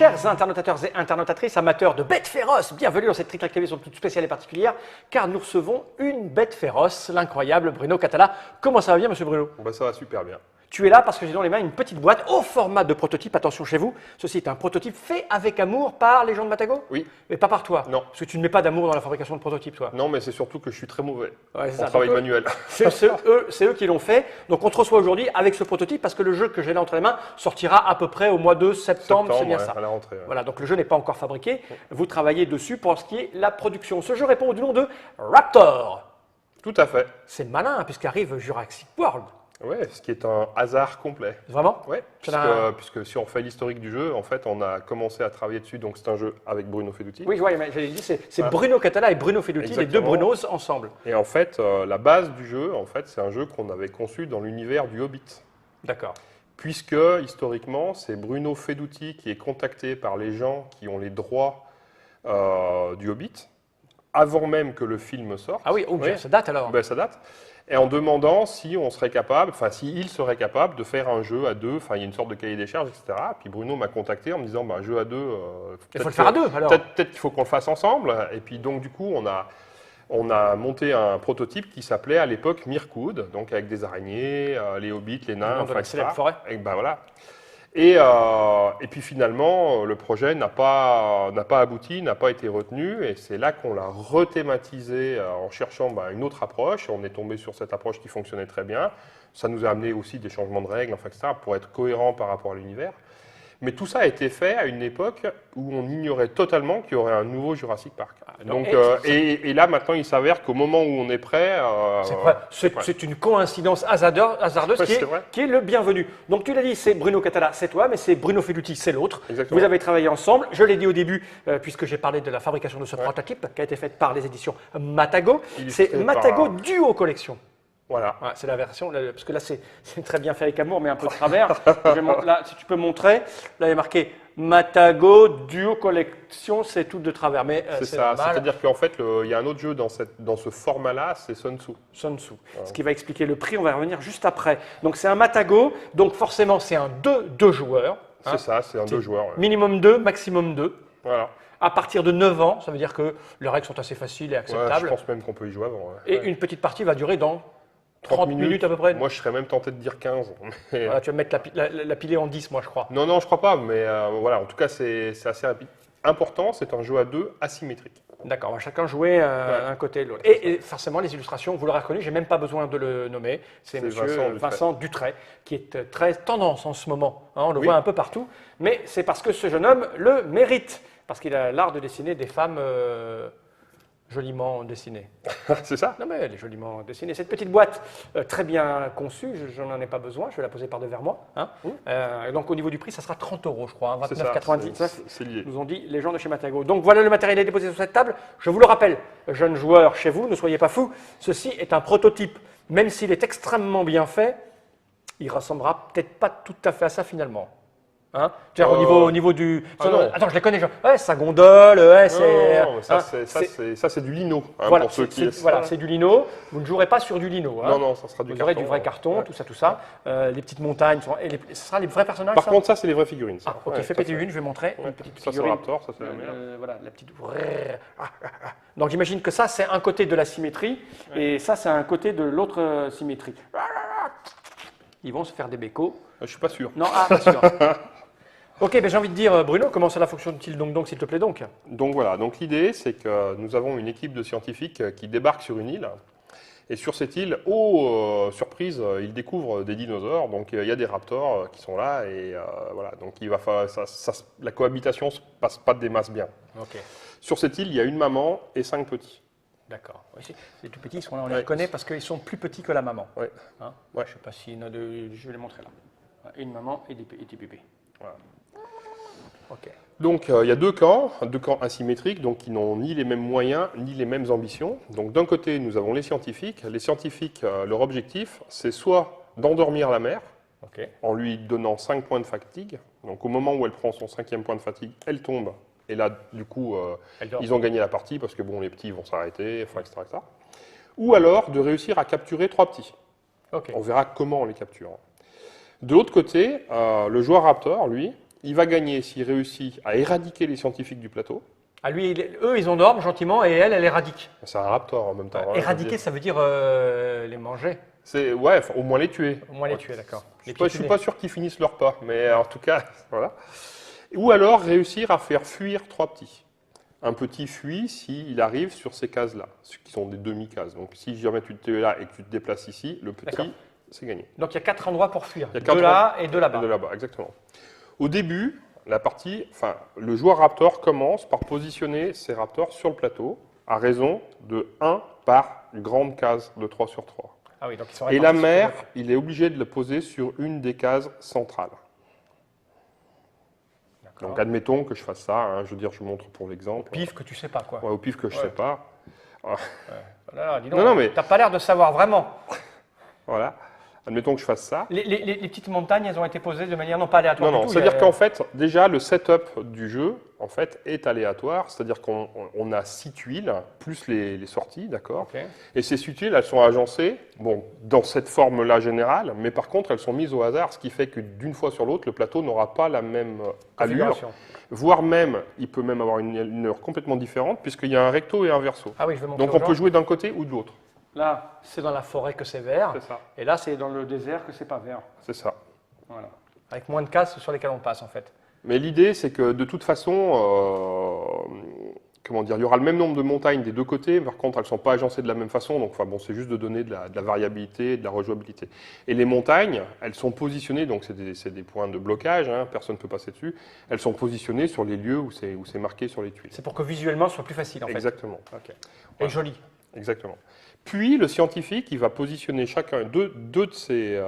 Chers internautateurs et internautatrices, amateurs de bêtes féroces, bienvenue dans cette Trick Live TV sur toute spéciale et particulière, car nous recevons une bête féroce, l'incroyable Bruno Catala. Comment ça va bien, monsieur Bruno? Bah, ça va super bien. Tu es là parce que j'ai dans les mains une petite boîte au format de prototype. Attention chez vous, ceci est un prototype fait avec amour par les gens de Matago? Oui. Mais pas par toi? Non. Parce que tu ne mets pas d'amour dans la fabrication de prototypes, toi. Non, mais c'est surtout que je suis très mauvais Ouais, c'est en ça. travail Donc, manuel. C'est eux qui l'ont fait. Donc on te reçoit aujourd'hui avec ce prototype parce que le jeu que j'ai là entre les mains sortira à peu près au mois de septembre, c'est bien ouais, ça. à la rentrée. Ouais. Voilà, donc le jeu n'est pas encore fabriqué. Vous travaillez dessus pour ce qui est la production. Ce jeu répond du nom de Raptor. Tout à fait. C'est malin hein, puisqu'arrive Jurassic World. Ouais, ce qui est un hasard complet. Vraiment? Ouais, puisque si on fait l'historique du jeu, en fait, on a commencé à travailler dessus. Donc c'est un jeu avec Bruno Feduti. Oui, je vois, j'avais dit, c'est Voilà. Bruno Catala et Bruno Feduti, les deux Exactement. Brunos ensemble. Et en fait, la base du jeu, en fait, c'est un jeu qu'on avait conçu dans l'univers du Hobbit. D'accord. Puisque, historiquement, c'est Bruno Feduti qui est contacté par les gens qui ont les droits du Hobbit, avant même que le film sorte. Ah oui, oh, Ouais. ça date alors. Ben, ça date. Et en demandant si on serait capable, enfin si il serait capable de faire un jeu à deux, enfin il y a une sorte de cahier des charges, etc. Puis Bruno m'a contacté en me disant, bah, un jeu à deux, Il faut le faire à deux alors. peut-être qu'il faut qu'on le fasse ensemble. Et puis donc du coup on a monté un prototype qui s'appelait à l'époque Mirkwood, donc avec des araignées, les hobbits, les nains, nom de la etc. célèbre forêt. Et ben voilà. Et puis finalement, le projet n'a pas abouti, n'a pas été retenu, et c'est là qu'on l'a rethématisé en cherchant une autre approche. On est tombé sur cette approche qui fonctionnait très bien. Ça nous a amené aussi des changements de règles, enfin, etc., pour être cohérent par rapport à l'univers. Mais tout ça a été fait à une époque où on ignorait totalement qu'il y aurait un nouveau Jurassic Park. Donc, et là, maintenant, il s'avère qu'au moment où on est prêt... C'est une coïncidence hasardeuse Ouais, qui est le bienvenu. Donc tu l'as dit, c'est Bruno Catala, c'est toi, mais c'est Bruno Feduti, c'est l'autre. Exactement. Vous avez travaillé ensemble. Je l'ai dit au début, puisque j'ai parlé de la fabrication de ce prototype qui a été faite par les éditions Matago. Illustré C'est Matago par- Duo Collection. Voilà. Ouais, c'est la version, parce que là c'est très bien fait avec amour, mais un peu de travers. Là, si tu peux montrer, là il y a marqué Matago Duo Collection, c'est tout de travers. Mais C'est c'est ça. normal. C'est-à-dire qu'en fait, il y a un autre jeu dans ce format-là, c'est Sun Tzu. Sun Tzu. Ce qui va expliquer le prix, on va y revenir juste après. Donc c'est un Matago, donc forcément c'est un 2 joueurs. C'est ça, c'est un 2 joueurs. Ouais. Minimum 2, maximum 2. Voilà. À partir de 9 ans, ça veut dire que les règles sont assez faciles et Ouais, acceptables. je pense même qu'on peut y jouer avant. Ouais. Et Ouais. une petite partie va durer dans 30 minutes à peu près. Moi, je serais même tenté de dire 15. Mais... Voilà, tu vas mettre la pilée en 10, moi je crois. Non, je crois pas, mais voilà, en tout cas, c'est assez rapide. Important, c'est un jeu à deux asymétrique. D'accord, on va chacun jouer un côté et l'autre. Et forcément, les illustrations, vous l'aurez reconnu, j'ai même pas besoin de le nommer. C'est monsieur Vincent Dutray, qui est très tendance en ce moment. Hein, on le voit un peu partout, mais c'est parce que ce jeune homme le mérite, parce qu'il a l'art de dessiner des femmes joliment dessinées. C'est ça? Non mais elle est joliment dessinée. Cette petite boîte, très bien conçue, je n'en ai pas besoin, je vais la poser par devers moi. Hein. Donc au niveau du prix, ça sera 30 €, je crois, hein, 29,99. C'est lié. Nous ont dit les gens de chez Matago. Donc voilà le matériel est déposé sur cette table. Je vous le rappelle, jeunes joueurs chez vous, ne soyez pas fous, ceci est un prototype. Même s'il est extrêmement bien fait, il ressemblera peut-être pas tout à fait à ça finalement. Hein, au niveau du... Attends, je les connais. Ouais, ça gondole, ouais, c'est... Non, ça, c'est du lino. Hein, Voilà, pour ceux qui... voilà, c'est du lino. Vous ne jouerez pas sur du lino. Hein. Non, ça sera du Vous carton. aurez du vrai carton, Ouais. tout ça. Les petites montagnes, ce sera les vrais personnages. Par ça contre, ça, c'est les vraies figurines. Ça. Ok, Ouais, fais péter une, je vais montrer. Ouais. Une petite Ça, c'est figurine. Raptor, ça, c'est la meilleure. Voilà, la petite... Donc j'imagine que ça, c'est un côté de la symétrie, et ça, c'est un côté de l'autre symétrie. Ils vont se faire des bécots. Je suis pas sûr. Non, pas sûr. Ok, j'ai envie de dire, Bruno, comment cela fonctionne-t-il donc, s'il te plaît donc? Donc voilà, donc l'idée, c'est que nous avons une équipe de scientifiques qui débarque sur une île. Et sur cette île, surprise, ils découvrent des dinosaures. Donc il y a des raptors qui sont là. Et voilà, donc il va falloir, la cohabitation ne se passe pas des masses bien. Ok. Sur cette île, il y a une maman et 5 petits. D'accord. C'est tout petits, on les reconnaît parce qu'ils sont plus petits que la maman. Ouais. Hein Ouais. Je ne sais pas si je vais les montrer là. Une maman et des bébés. Voilà. Ok. Donc il y a deux camps asymétriques, donc qui n'ont ni les mêmes moyens ni les mêmes ambitions. Donc d'un côté, nous avons les scientifiques. Les scientifiques, leur objectif, c'est soit d'endormir la mère, en lui donnant 5 points de fatigue. Donc au moment où elle prend son 5e point de fatigue, elle tombe. Et là, du coup, ils ont gagné la partie parce que bon, les petits vont s'arrêter, etc., etc. Ou alors de réussir à capturer 3 petits. Ok. On verra comment on les capture. De l'autre côté, le joueur Raptor, lui, il va gagner s'il réussit à éradiquer les scientifiques du plateau. Ah, lui, eux, ils endorment gentiment et elle éradique. C'est un raptor en même temps. hein, Éradiquer, ça veut dire les manger. Ouais, enfin, au moins les tuer. Au moins les tuer, d'accord. Je ne suis pas sûr qu'ils finissent leur pas, mais en tout cas, voilà. Ou alors réussir à faire fuir 3 petits. Un petit fuit s'il arrive sur ces cases-là, qui sont des demi-cases. Donc si jamais tu es là et que tu te déplaces ici, le petit, c'est gagné. Donc il y a 4 endroits pour fuir. Il y a De 4 là et de là-bas. Et de là-bas, exactement. Au début, le joueur raptor commence par positionner ses raptors sur le plateau à raison de 1 par grande case de 3 sur 3. Ah oui, donc ils sont Et la répartis sur mère, le- il est obligé de le poser sur une des cases centrales. D'accord. Donc admettons que je fasse ça, hein, je veux dire, je montre pour l'exemple. Pif que tu sais pas, quoi. Ouais, au pif que je Ouais. sais pas. Là, dis donc, Non, mais- t'as pas l'air de savoir vraiment. Voilà. Admettons que je fasse ça. Les petites montagnes, elles ont été posées de manière non pas aléatoire. Non, du non, tout, c'est-à-dire il y a- qu'en fait, déjà, le setup du jeu, en fait, est aléatoire. C'est-à-dire qu'on a 6 tuiles, plus les sorties, d'accord. Ok. Et ces 6 tuiles, elles sont agencées, bon, dans cette forme-là générale, mais par contre, elles sont mises au hasard, ce qui fait que d'une fois sur l'autre, le plateau n'aura pas la même allure. Configuration. Voire même, il peut même avoir une heure complètement différente, puisqu'il y a un recto et un verso. Ah oui, je vais montrer Donc aux on peut gens. jouer d'un côté ou de l'autre. Là, c'est dans la forêt que c'est vert. C'est ça. Et là, c'est dans le désert que c'est pas vert. C'est ça. Voilà. Avec moins de cases sur lesquelles on passe, en fait. Mais l'idée, c'est que de toute façon, comment dire, il y aura le même nombre de montagnes des deux côtés. Par contre, elles ne sont pas agencées de la même façon. Donc, enfin, bon, c'est juste de donner de la variabilité, de la rejouabilité. Et les montagnes, elles sont positionnées, donc c'est des points de blocage, hein, personne ne peut passer dessus. Elles sont positionnées sur les lieux où c'est marqué sur les tuiles. C'est pour que visuellement, ce soit plus facile, en fait. Exactement. Ok. Et Voilà. joli. Exactement. Puis, le scientifique, il va positionner deux de ces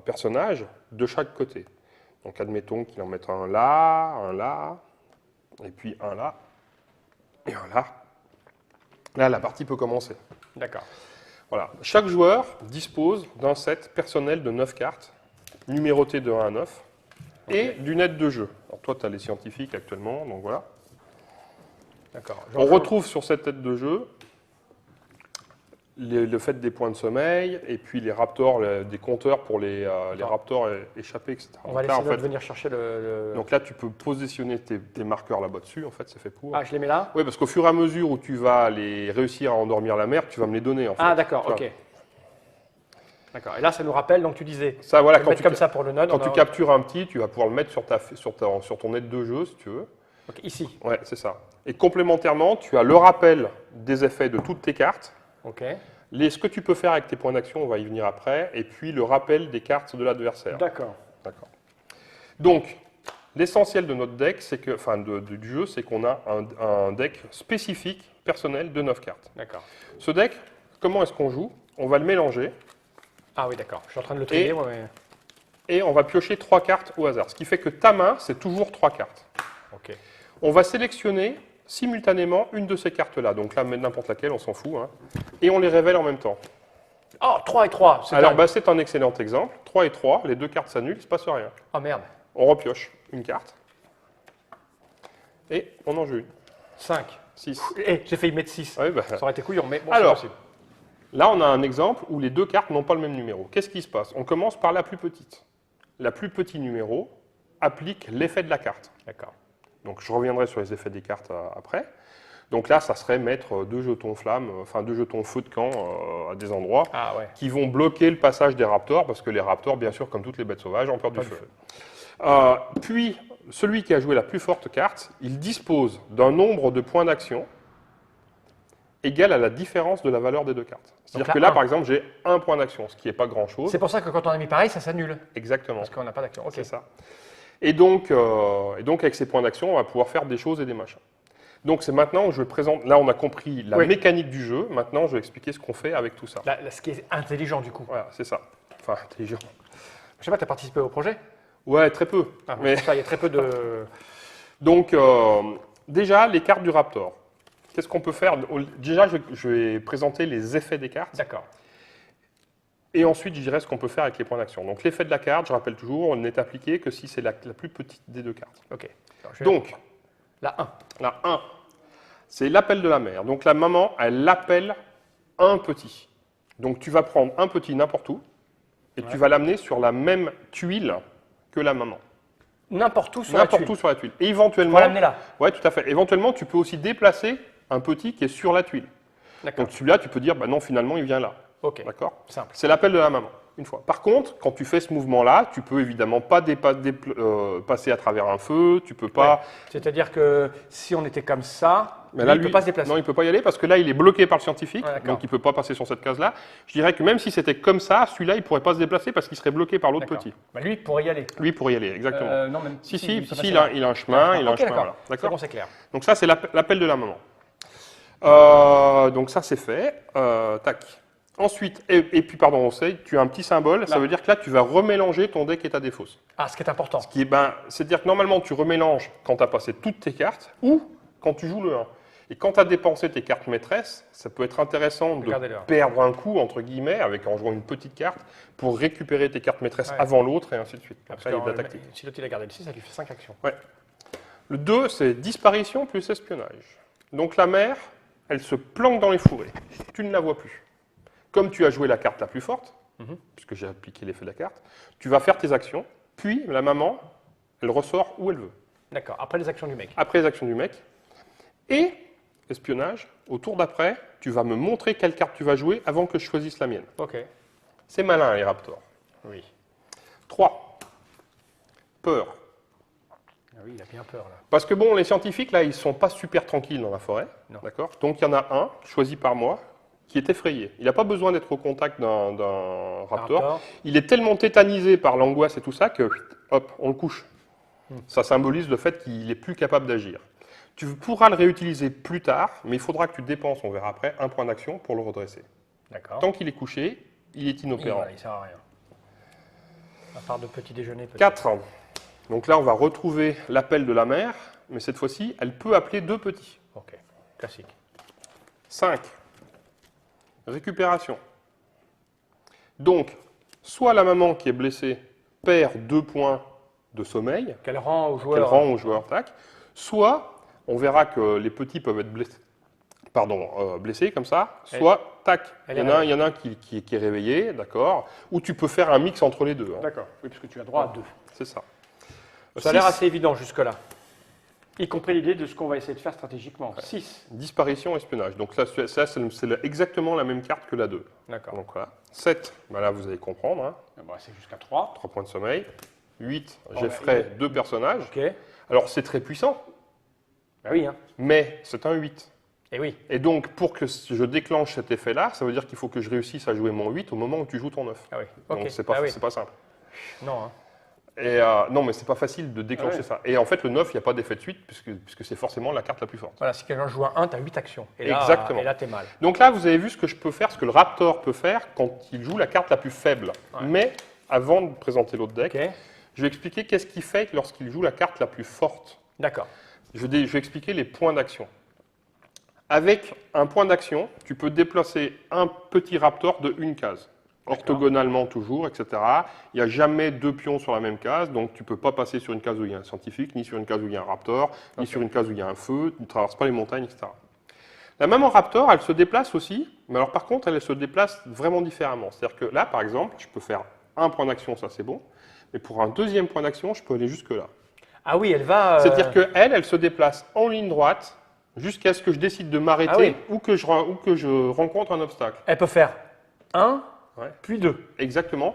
personnages de chaque côté. Donc, admettons qu'il en mette un là, et puis un là, et un là. Là, la partie peut commencer. D'accord. Voilà. Chaque joueur dispose d'un set personnel de 9 cartes, numérotées de 1 à 9, et d'une aide de jeu. Alors, toi, tu as les scientifiques actuellement, donc voilà. D'accord. On retrouve sur cette aide de jeu le fait des points de sommeil, et puis les raptors, des compteurs pour les raptors échappés, etc. On va Donc là, laisser en fait, l'autre venir chercher le... donc là, tu peux positionner tes marqueurs là-bas dessus, en fait, c'est fait pour. Ah, je les mets là? Oui, parce qu'au fur et à mesure où tu vas les réussir à endormir la mère, tu vas me les donner, en fait. Ah, d'accord, Tu vois. ok. D'accord. Et là, ça nous rappelle, donc tu disais, Ça, voilà, on va mettre comme ça pour le node. quand tu captures un petit, tu vas pouvoir le mettre sur ton aide de jeu, si tu veux. Ok, ici. Ouais, c'est ça. Et complémentairement, tu as le rappel des effets de toutes tes cartes. Ok. Ce que tu peux faire avec tes points d'action, on va y venir après, et puis le rappel des cartes de l'adversaire. D'accord. D'accord. Donc, l'essentiel de notre deck, c'est que, enfin, du jeu, c'est qu'on a un deck spécifique, personnel, de 9 cartes. D'accord. Ce deck, comment est-ce qu'on joue? On va le mélanger, Ah oui, d'accord. Je suis en train de le trier, moi, mais... et on va piocher 3 cartes au hasard. Ce qui fait que ta main, c'est toujours 3 cartes. Ok. On va sélectionner simultanément une de ces cartes-là. Donc là, n'importe laquelle, on s'en fout. Hein. Et on les révèle en même temps. Oh, 3 et 3. Alors, bah, c'est un excellent exemple. 3 et 3, les deux cartes s'annulent, il ne se passe rien. Oh merde. On repioche une carte. Et on en joue une. 5. 6. Eh, j'ai failli mettre 6. Ouais, bah. Ça aurait été couillon, mais bon, Alors, c'est possible. là, on a un exemple où les deux cartes n'ont pas le même numéro. Qu'est-ce qui se passe? On commence par la plus petite. La plus petit numéro applique l'effet de la carte. D'accord. Donc, je reviendrai sur les effets des cartes après. Donc là, ça serait mettre 2 jetons flammes, enfin 2 jetons feu de camp à des endroits Ah ouais. qui vont bloquer le passage des raptors, parce que les raptors, bien sûr, comme toutes les bêtes sauvages, ont peur du Pas du feu. Puis, celui qui a joué la plus forte carte, il dispose d'un nombre de points d'action égal à la différence de la valeur des deux cartes. C'est-à-dire Donc que là, là, un. par exemple, j'ai 1 point d'action, ce qui n'est pas grand-chose. C'est pour ça que quand on a mis pareil, ça s'annule. Exactement, Parce qu'on n'a pas d'action. Ok. c'est ça. Et donc, avec ces points d'action, on va pouvoir faire des choses et des machins. Donc, c'est maintenant où je présente. Là, on a compris la Oui. mécanique du jeu. Maintenant, je vais expliquer ce qu'on fait avec tout ça. Là, ce qui est intelligent, du coup. Voilà, c'est ça. Enfin, intelligent. Je sais pas, tu as participé au projet? Ouais, très peu. Ah, Mais ça, il y a très peu de... donc, déjà, les cartes du Raptor. Qu'est-ce qu'on peut faire? Déjà, je vais présenter les effets des cartes. D'accord. Et ensuite, je dirai ce qu'on peut faire avec les points d'action. Donc, l'effet de la carte, je rappelle toujours, on n'est appliqué que si c'est la plus petite des deux cartes. Ok. Alors, je vais- Donc, La 1. la 1, c'est l'appel de la mère. Donc, la maman, elle appelle un petit. Donc, tu vas prendre un petit n'importe où et Ouais. tu vas l'amener sur la même tuile que la maman. N'importe où sur la tuile. N'importe où sur la tuile. Et On éventuellement, va l'amener là. ouais, tout à fait. Éventuellement, tu peux aussi déplacer un petit qui est sur la tuile. D'accord. Donc celui-là, tu peux dire, bah non, finalement, il vient là. Ok. D'accord? Simple. C'est l'appel de la maman, une fois. Par contre, quand tu fais ce mouvement-là, tu peux évidemment pas passer à travers un feu, tu peux pas... Ouais. C'est-à-dire que si on était comme ça, Mais lui, là, il ne peut pas se déplacer. Non, il ne peut pas y aller parce que là, il est bloqué par le scientifique, Ouais, d'accord. donc il ne peut pas passer sur cette case-là. Je dirais que même si c'était comme ça, celui-là, il ne pourrait pas se déplacer parce qu'il serait bloqué par l'autre D'accord. petit. Bah, lui, il pourrait y aller. Lui, il pourrait y aller, exactement. Non, même Si, il peut passer il là. a un chemin, il a un Ok, chemin. d'accord. Voilà. C'est D'accord. bon, c'est clair. Donc ça, c'est l'appel de la maman. Donc ça, c'est fait. Tac. Ensuite, et puis pardon, on sait, tu as un petit symbole, ça Là. veut dire que là, tu vas remélanger ton deck et ta défausse. Ah, ce qui est important. C'est-à-dire que normalement, tu remélanges quand tu as passé toutes tes cartes ou quand tu joues le 1. Et quand tu as dépensé tes cartes maîtresses, ça peut être intéressant de Regardez le 1. perdre un coup, entre guillemets, en jouant une petite carte, pour récupérer tes cartes maîtresses Ouais. avant l'autre, et ainsi de suite. Parce Après, il y a de la que, tactique. si l'autre il a gardé le 6, ça lui fait 5 actions. Ouais. Le 2, c'est disparition plus espionnage. Donc la mère, elle se planque dans les fourrés. Tu ne la vois plus. Comme tu as joué la carte la plus forte, puisque j'ai appliqué l'effet de la carte, tu vas faire tes actions, puis la maman, elle ressort où elle veut. D'accord, après les actions du mec. Après les actions du mec. Et, espionnage, au tour d'après, tu vas me montrer quelle carte tu vas jouer avant que je choisisse la mienne. Ok. C'est malin, les raptors. Oui. 3. Peur. Ah oui, il a bien peur là. Parce que bon, les scientifiques, là, ils sont pas super tranquilles dans la forêt. Non. D'accord. Donc il y en a un, choisi par moi, qui est effrayé. Il n'a pas besoin d'être au contact d'un raptor. Il est tellement tétanisé par l'angoisse et tout ça que, hop, on le couche. Ça symbolise le fait qu'il n'est plus capable d'agir. Tu pourras le réutiliser plus tard, mais il faudra que tu dépenses, on verra après, un point d'action pour le redresser. D'accord. Tant qu'il est couché, il est inopérant. Voilà, il sert à rien. À part de petit déjeuner peut-être. 4. Donc là, on va retrouver l'appel de la mère, mais cette fois-ci, elle peut appeler 2 petits. Ok, classique. 5. Récupération. Donc, soit la maman qui est blessée perd 2 points de sommeil, Qu'elle rend au joueur. qu'elle rend au joueur, tac. Soit, on verra que les petits peuvent être blessés comme ça, soit, tac, il y en a un qui est réveillé, d'accord, ou tu peux faire un mix entre les deux. Hein. D'accord, oui, parce que tu as droit à 2. C'est ça. Ça a l'air 6. assez évident jusque-là. Y compris l'idée de ce qu'on va essayer de faire stratégiquement. 6. Disparition, espionnage. Donc ça c'est exactement la même carte que la 2. D'accord. Donc voilà. 7, ben là vous allez comprendre. Hein. Bon, c'est jusqu'à 3. 3 points de sommeil. 8, Bon, j'effraie bah, 2 personnages. Ok. Alors c'est très puissant, Bah oui, hein. mais c'est un 8. Et oui. Et donc pour que je déclenche cet effet-là, ça veut dire qu'il faut que je réussisse à jouer mon 8 au moment où tu joues ton 9. Ah oui. Ok. Donc c'est pas, Ah oui. c'est pas simple. Non, hein. Et non, mais c'est pas facile de déclencher Ouais. ça. Et en fait, le 9, il n'y a pas d'effet de suite, puisque c'est forcément la carte la plus forte. Voilà, si quelqu'un joue un 1, tu as 8 actions. Et là, Exactement. Et là, t'es mal. Donc là, vous avez vu ce que je peux faire, ce que le Raptor peut faire quand il joue la carte la plus faible. Ouais. Mais avant de présenter l'autre deck, Ok. je vais expliquer qu'est-ce qu'il fait lorsqu'il joue la carte la plus forte. D'accord. Je vais expliquer les points d'action. Avec un point d'action, tu peux déplacer un petit Raptor de une case. Orthogonalement toujours, etc. Il n'y a jamais 2 pions sur la même case, donc tu ne peux pas passer sur une case où il y a un scientifique, ni sur une case où il y a un raptor, ni sur une case où il y a un feu, tu ne traverses pas les montagnes, etc. La maman raptor, elle se déplace aussi, mais alors par contre, elle se déplace vraiment différemment. C'est-à-dire que là, par exemple, je peux faire un point d'action, ça c'est bon, mais pour un deuxième point d'action, je peux aller jusque là. Ah oui, elle va. C'est-à-dire qu'elle, elle se déplace en ligne droite jusqu'à ce que je décide de m'arrêter Ah oui. ou que je rencontre un obstacle. Elle peut faire 1, Ouais. puis 2. Exactement.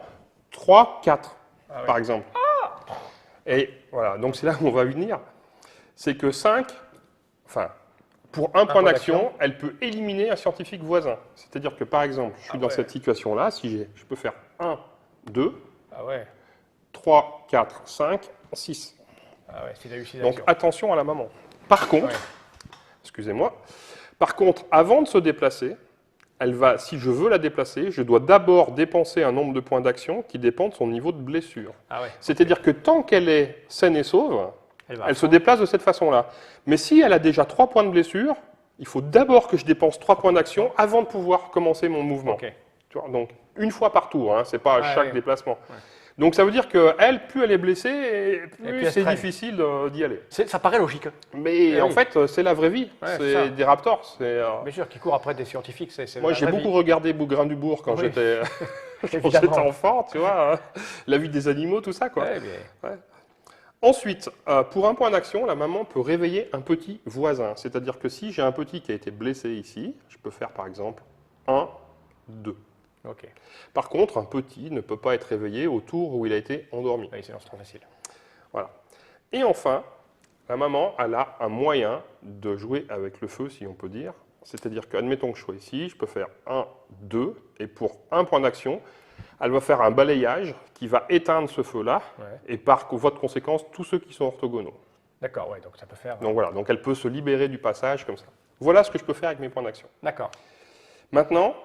3, 4, Ah ouais. par exemple. Et voilà, donc c'est là où on va venir. C'est que 5, enfin, pour un point d'action, elle peut éliminer un scientifique voisin. C'est-à-dire que, par exemple, je suis dans ouais. cette situation-là, si je peux faire 1, 2, Ah ouais. 3, 4, 5, 6. Ah ouais, c'est la réussite Donc d'action. attention à la maman. Par contre, Ouais. excusez-moi, par contre, avant de se déplacer, si je veux la déplacer, je dois d'abord dépenser un nombre de points d'action qui dépend de son niveau de blessure. Ah ouais. C'est-à-dire que tant qu'elle est saine et sauve, Elle va. elle se déplace de cette façon-là. Mais si elle a déjà 3 points de blessure, il faut d'abord que je dépense 3 points d'action avant de pouvoir commencer mon mouvement. Ok. Tu vois, donc, une fois par tour, hein, c'est pas à Ouais, chaque ouais. déplacement. Ouais. Donc ça veut dire qu'elle, plus elle est blessée, plus plus elle c'est traîne. difficile d'y aller. Ça paraît logique. Mais Eh en oui. fait, c'est la vraie vie. Ouais, c'est ça. C'est des raptors. Bien sûr, qui court après des scientifiques, c'est Moi, la j'ai vraie beaucoup vie. regardé Bougrain du Bourg quand Oui. j'étais Évidemment. enfant, tu vois. Hein. La vie des animaux, tout ça, quoi. Ouais, mais- Ensuite, pour un point d'action, la maman peut réveiller un petit voisin. C'est-à-dire que si j'ai un petit qui a été blessé ici, je peux faire par exemple 1, 2. Ok. Par contre, un petit ne peut pas être réveillé au tour où il a été endormi. Oui, sinon c'est trop facile. Voilà. Et enfin, la maman, elle a un moyen de jouer avec le feu, si on peut dire. C'est-à-dire qu'admettons que je sois ici, je peux faire 1, 2, et pour un point d'action, elle va faire un balayage qui va éteindre ce feu-là, Ouais. et par voie de conséquence, tous ceux qui sont orthogonaux. D'accord, ouais, donc ça peut faire. Donc voilà, donc elle peut se libérer du passage comme ça. Voilà ce que je peux faire avec mes points d'action. D'accord. Maintenant,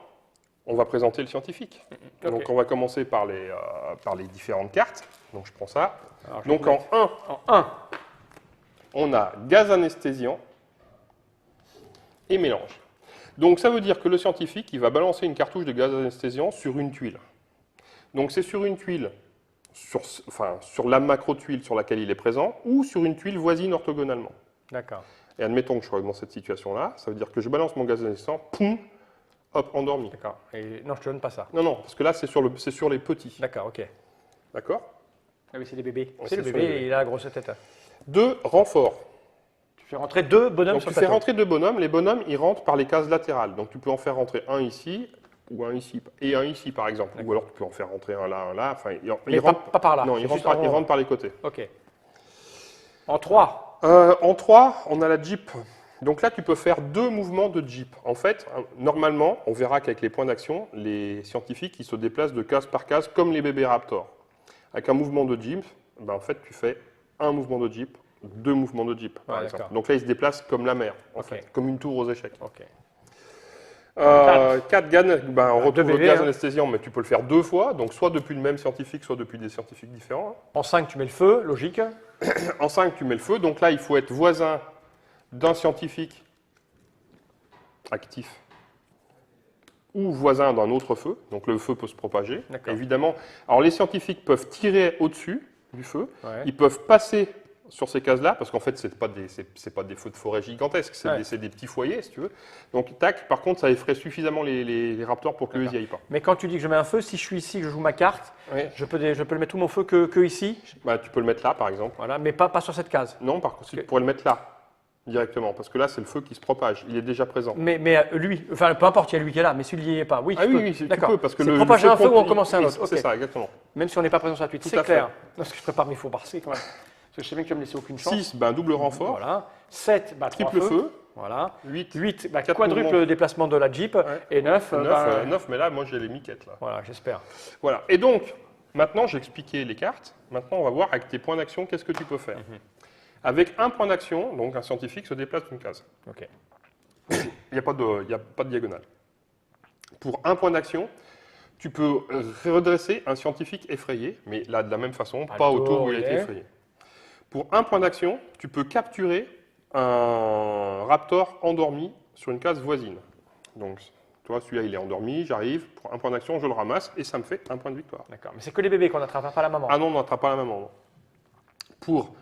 on va présenter le scientifique. Ok. Donc on va commencer par les différentes cartes. Donc je prends ça. Alors, je Donc vais en 1, en 1. on a gaz anesthésiant et mélange. Donc ça veut dire que le scientifique, il va balancer une cartouche de gaz anesthésiant sur une tuile. Donc c'est sur une tuile, sur la macro-tuile sur laquelle il est présent, ou sur une tuile voisine orthogonalement. D'accord. Et admettons que je sois dans cette situation-là, ça veut dire que je balance mon gaz anesthésiant, poum, hop, endormi. D'accord. Et non, je te donne pas ça. Non, non, parce que là, c'est sur les petits. D'accord, ok. D'accord? Ah oui, c'est les bébés. Ouais, C'est le c'est bébé, sur les bébés. il a la grosse tête. 2, renfort. Tu fais rentrer 2 bonhommes Donc sur tu le fais plateau. rentrer 2 bonhommes, les bonhommes, ils rentrent par les cases latérales. Donc tu peux en faire rentrer un ici, ou un ici, et un ici par exemple. Ou alors tu peux en faire rentrer un là, enfin, Mais pas par là. Non, c'est ils juste rentrent, en ils rond. rentrent par les côtés. Ok. En 3. En 3, on a la Jeep. Donc là, tu peux faire 2 mouvements de Jeep. En fait, normalement, on verra qu'avec les points d'action, les scientifiques, ils se déplacent de case par case, comme les bébés Raptor. Avec un mouvement de Jeep, ben, en fait, tu fais un mouvement de Jeep, 2 mouvements de Jeep, par Ouais, exemple. d'accord. Donc là, ils se déplacent comme la mer, en Ok. fait, comme une tour aux échecs. Ok. 4 GAN, ben, on deux retrouve le bébés, gaz hein. anesthésiant, mais tu peux le faire 2 fois, donc soit depuis le même scientifique, soit depuis des scientifiques différents. En 5, tu mets le feu, logique. En 5, tu mets le feu, donc là, il faut être voisin d'un scientifique actif ou voisin d'un autre feu, donc le feu peut se propager. D'accord. Évidemment, alors les scientifiques peuvent tirer au-dessus du feu, Ouais. ils peuvent passer sur ces cases-là, parce qu'en fait, ce n'est pas des feux de forêt gigantesques, c'est Ouais. des petits foyers, si tu veux. Donc, tac, par contre, ça effraie suffisamment les raptors pour qu'ils n'y aillent pas. Mais quand tu dis que je mets un feu, si je suis ici, que je joue ma carte, je peux le mettre tout mon feu que ici. Bah, tu peux le mettre là, par exemple. Voilà, mais pas sur cette case. Non, par contre, Ok. tu pourrais le mettre là, directement, parce que là, c'est le feu qui se propage, il est déjà présent. Mais lui, enfin peu importe, il y a lui qui est là, mais celui qui n'y est pas. Oui, Ah tu oui, peux. oui, tu D'accord. peux, parce que C'est le propager feu un feu ou en compte- commencer un oui, autre. C'est Ok. ça, exactement. Même si on n'est pas présent sur la tweet, Tout c'est à fait. clair. Non, parce que je prépare mes faux barcés quand même. Parce que je sais bien que tu vas me laisser aucune chance. 6, ben, double renfort. Voilà. 7, bah, Triple 3 feu. Voilà. 8, 8, Quatre quadruple mouvements. déplacement de la Jeep. Ouais. Et 9, 9, mais là, moi, j'ai les miquettes, là. voilà, j'espère. Voilà. Et donc, maintenant, j'ai expliqué les cartes. Maintenant, on va voir avec tes points d'action, qu'est-ce que tu peux faire. Avec un point d'action, donc un scientifique se déplace d'une case. Ok. Il n'y a pas de diagonale. Pour un point d'action, tu peux redresser un scientifique effrayé, mais là, de la même façon, Pas pas le autour tour où il a où il été est. effrayé. Pour un point d'action, tu peux capturer un raptor endormi sur une case voisine. Donc, toi, celui-là, il est endormi, j'arrive, pour un point d'action, je le ramasse, et ça me fait un point de victoire. D'accord. Mais c'est que les bébés qu'on attrape, hein, pas la maman. Ah non, on n'attrape pas la maman. non. Pour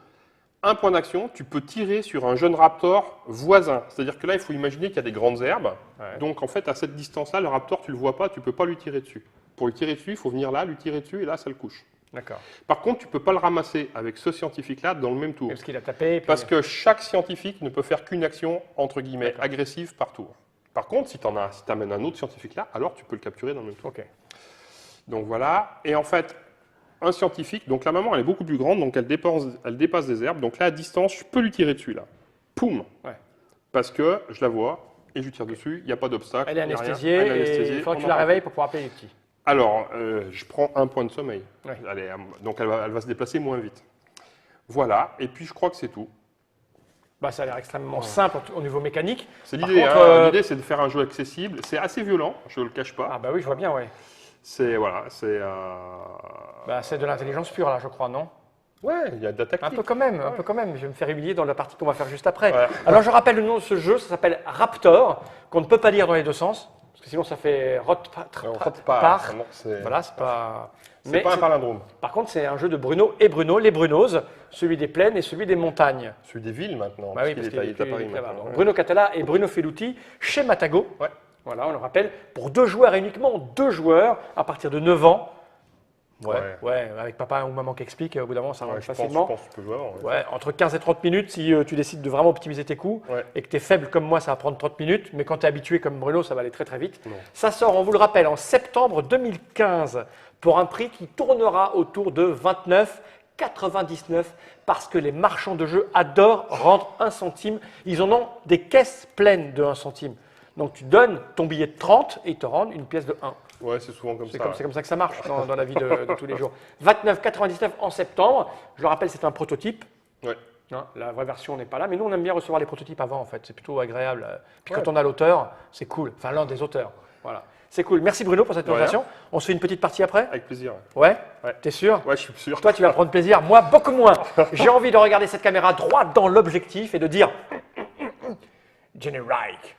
un point d'action, tu peux tirer sur un jeune raptor voisin. C'est-à-dire que là, il faut imaginer qu'il y a des grandes herbes. Ouais. Donc, en fait, à cette distance-là, le raptor, tu ne le vois pas, tu ne peux pas lui tirer dessus. Pour lui tirer dessus, il faut venir là, lui tirer dessus, et là, ça le couche. D'accord. Par contre, tu ne peux pas le ramasser avec ce scientifique-là dans le même tour. Parce qu'il a tapé. et puis- Parce que chaque scientifique ne peut faire qu'une action, entre guillemets, D'accord. agressive par tour. Par contre, si tu amènes un autre scientifique là, alors tu peux le capturer dans le même tour. Ok. Donc voilà. Et en fait, un scientifique, donc la maman, elle est beaucoup plus grande, donc elle dépasse des herbes. Donc là, à distance, je peux lui tirer dessus, là. Poum. Ouais. Parce que je la vois et je lui tire dessus, il n'y a pas d'obstacle. Elle est il y a rien. anesthésiée Elle est et anesthésiée, il faudra que on tu en la parle. réveilles pour pouvoir appeler les petits. Alors, je prends un point de sommeil. Ouais. Donc elle va se déplacer moins vite. Voilà, et puis je crois que c'est tout. Bah, ça a l'air extrêmement simple au niveau mécanique. C'est Par l'idée, contre, hein. L'idée, c'est de faire un jeu accessible. C'est assez violent, je ne le cache pas. Ah bah oui, je vois bien, ouais. C'est voilà, c'est Bah, c'est de l'intelligence pure là, je crois, non? ouais, il y a de la Un tactique. peu quand même, un peu quand même. Je vais me faire humilier dans la partie qu'on va faire juste après. Ouais. Alors je rappelle le nom de ce jeu, ça s'appelle Raptor, qu'on ne peut pas lire dans les deux sens, parce que sinon ça fait Par. Non, c'est Voilà, c'est pas. c'est pas un palindrome. Par contre, c'est un jeu de Bruno et Bruno, les Brunoses, celui des plaines et celui des montagnes. Celui des villes maintenant, Bah oui, parce parce qu'il est à Paris qu'il est là-bas. maintenant. Donc, ouais. Bruno Catala et Bruno Felluti chez Matago. Ouais. Voilà, on le rappelle, pour 2 joueurs et uniquement 2 joueurs à partir de 9 ans. Ouais, avec papa ou maman qui explique, au bout d'un moment, ça rentre je facilement. pense que tu peux jouer avant. Ouais, entre 15 et 30 minutes, si tu décides de vraiment optimiser tes coûts et que tu es faible comme moi, ça va prendre 30 minutes, mais quand tu es habitué comme Bruno, ça va aller très très vite. Non. Ça sort, on vous le rappelle, en septembre 2015 pour un prix qui tournera autour de 29,99 parce que les marchands de jeux adorent rendre 1 centime. Ils en ont des caisses pleines de 1 centime. Donc tu donnes ton billet de 30 et ils te rendent une pièce de 1. Ouais, c'est souvent comme ça. C'est comme ça que ça marche dans la vie de tous les jours. 29,99 en septembre. Je le rappelle, c'est un prototype. Ouais. Hein, la vraie version n'est pas là, mais nous on aime bien recevoir les prototypes avant en fait. C'est plutôt agréable. Puis quand on a l'auteur, c'est cool. Enfin l'un des auteurs. Voilà. C'est cool. Merci Bruno pour cette présentation. On se fait une petite partie après? Avec plaisir. Ouais. T'es sûr? Ouais, je suis sûr. Toi tu vas prendre plaisir. Moi beaucoup moins. J'ai envie de regarder cette caméra droite dans l'objectif et de dire Jenny Reich.